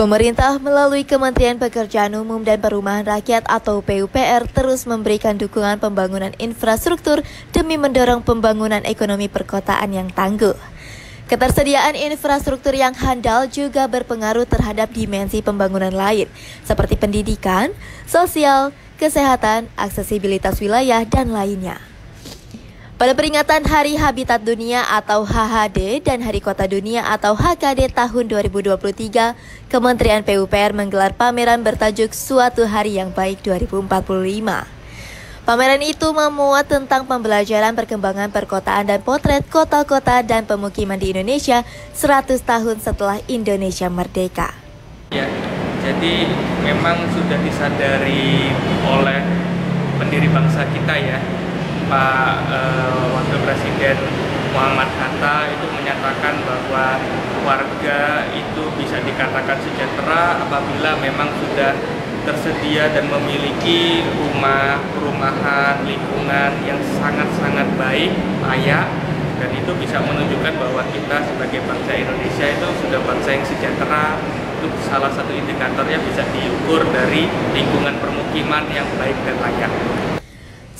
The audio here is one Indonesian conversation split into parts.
Pemerintah melalui Kementerian Pekerjaan Umum dan Perumahan Rakyat atau PUPR terus memberikan dukungan pembangunan infrastruktur demi mendorong pembangunan ekonomi perkotaan yang tangguh. Ketersediaan infrastruktur yang handal juga berpengaruh terhadap dimensi pembangunan lain, seperti pendidikan, sosial, kesehatan, aksesibilitas wilayah, dan lainnya. Pada peringatan Hari Habitat Dunia atau HHD dan Hari Kota Dunia atau HKD tahun 2023, Kementerian PUPR menggelar pameran bertajuk Suatu Hari Yang Baik 2045. Pameran itu memuat tentang pembelajaran perkembangan perkotaan dan potret kota-kota dan pemukiman di Indonesia 100 tahun setelah Indonesia merdeka. Ya, jadi memang sudah disadari oleh pendiri bangsa kita ya, Pak Wakil Presiden Muhammad Hatta itu menyatakan bahwa warga itu bisa dikatakan sejahtera apabila memang sudah tersedia dan memiliki rumah, perumahan, lingkungan yang sangat-sangat baik, layak, dan itu bisa menunjukkan bahwa kita sebagai bangsa Indonesia itu sudah bangsa yang sejahtera. Itu salah satu indikatornya bisa diukur dari lingkungan permukiman yang baik dan layak.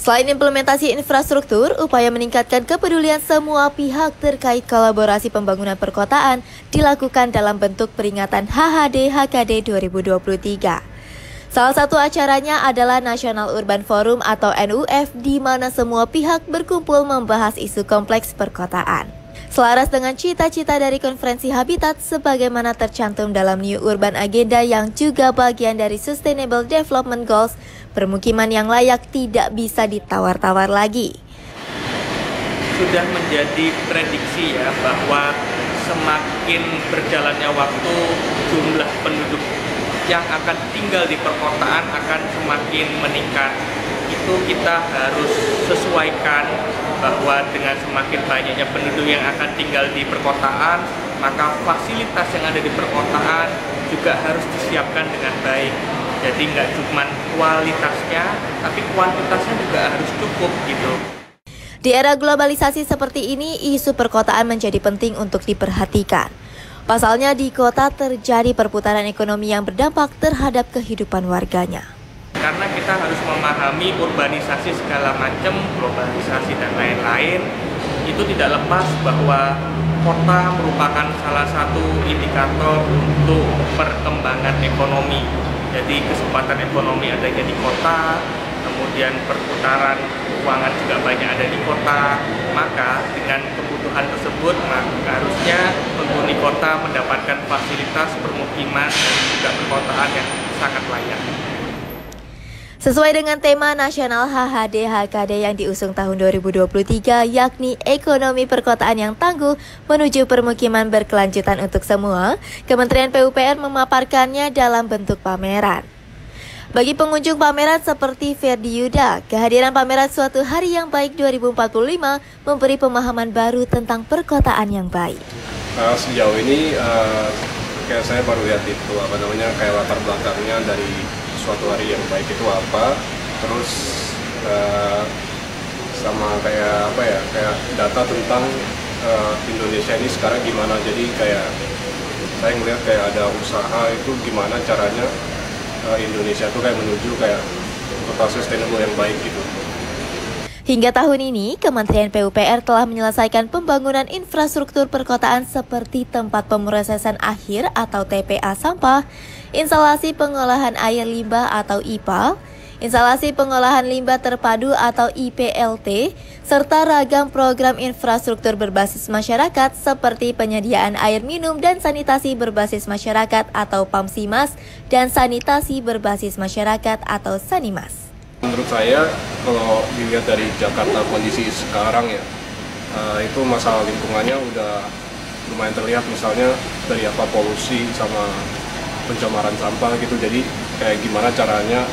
Selain implementasi infrastruktur, upaya meningkatkan kepedulian semua pihak terkait kolaborasi pembangunan perkotaan dilakukan dalam bentuk peringatan HHD HKD 2023. Salah satu acaranya adalah National Urban Forum atau NUF, di mana semua pihak berkumpul membahas isu kompleks perkotaan. Selaras dengan cita-cita dari Konferensi Habitat sebagaimana tercantum dalam New Urban Agenda yang juga bagian dari Sustainable Development Goals, permukiman yang layak tidak bisa ditawar-tawar lagi. Sudah menjadi prediksi ya bahwa semakin berjalannya waktu jumlah penduduk yang akan tinggal di perkotaan akan semakin meningkat. Itu kita harus sesuaikan bahwa dengan semakin banyaknya penduduk yang akan tinggal di perkotaan, maka fasilitas yang ada di perkotaan juga harus disiapkan dengan baik. Jadi nggak cuma kualitasnya, tapi kuantitasnya juga harus cukup gitu. Di era globalisasi seperti ini, isu perkotaan menjadi penting untuk diperhatikan. Pasalnya di kota terjadi perputaran ekonomi yang berdampak terhadap kehidupan warganya. Karena kita harus memahami urbanisasi segala macam, globalisasi dan lain-lain, itu tidak lepas bahwa kota merupakan salah satu indikator untuk perkembangan ekonomi. Jadi kesempatan ekonomi adanya di kota, kemudian perputaran keuangan juga banyak ada di kota, maka dengan kebutuhan tersebut harusnya penghuni kota mendapatkan fasilitas permukiman dan juga perkotaan yang sangat layak. Sesuai dengan tema nasional HHD HKD yang diusung tahun 2023, yakni ekonomi perkotaan yang tangguh menuju permukiman berkelanjutan untuk semua, Kementerian PUPR memaparkannya dalam bentuk pameran. Bagi pengunjung pameran seperti Ferdi Yuda, kehadiran pameran Suatu Hari Yang Baik 2045 memberi pemahaman baru tentang perkotaan yang baik. Sejauh ini kayak saya baru lihat itu kayak latar belakangnya dari Suatu Hari Yang Baik itu apa, terus sama kayak data tentang Indonesia ini sekarang gimana. Jadi kayak saya ngeliat kayak ada usaha itu gimana caranya Indonesia tuh kayak menuju kayak kota sustainable yang baik gitu. Hingga tahun ini, Kementerian PUPR telah menyelesaikan pembangunan infrastruktur perkotaan seperti tempat pemrosesan akhir atau TPA sampah, instalasi pengolahan air limbah atau IPA, instalasi pengolahan limbah terpadu atau IPLT, serta ragam program infrastruktur berbasis masyarakat seperti penyediaan air minum dan sanitasi berbasis masyarakat atau PAMSIMAS dan sanitasi berbasis masyarakat atau SANIMAS. Menurut saya, kalau dilihat dari Jakarta kondisi sekarang ya, itu masalah lingkungannya udah lumayan terlihat, misalnya dari polusi sama pencemaran sampah gitu. Jadi kayak gimana caranya,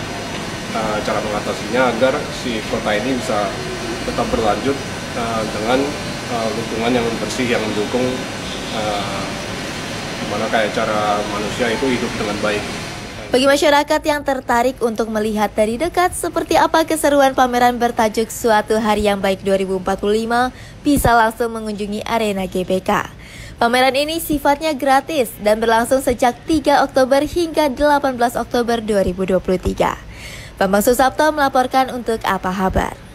cara mengatasinya agar si kota ini bisa tetap berlanjut dengan lingkungan yang bersih, yang mendukung gimana kayak cara manusia itu hidup dengan baik. Bagi masyarakat yang tertarik untuk melihat dari dekat seperti apa keseruan pameran bertajuk Suatu Hari Yang Baik 2045, bisa langsung mengunjungi arena GBK. Pameran ini sifatnya gratis dan berlangsung sejak 3 Oktober hingga 18 Oktober 2023. Bambang Susapto melaporkan untuk Apa Kabar.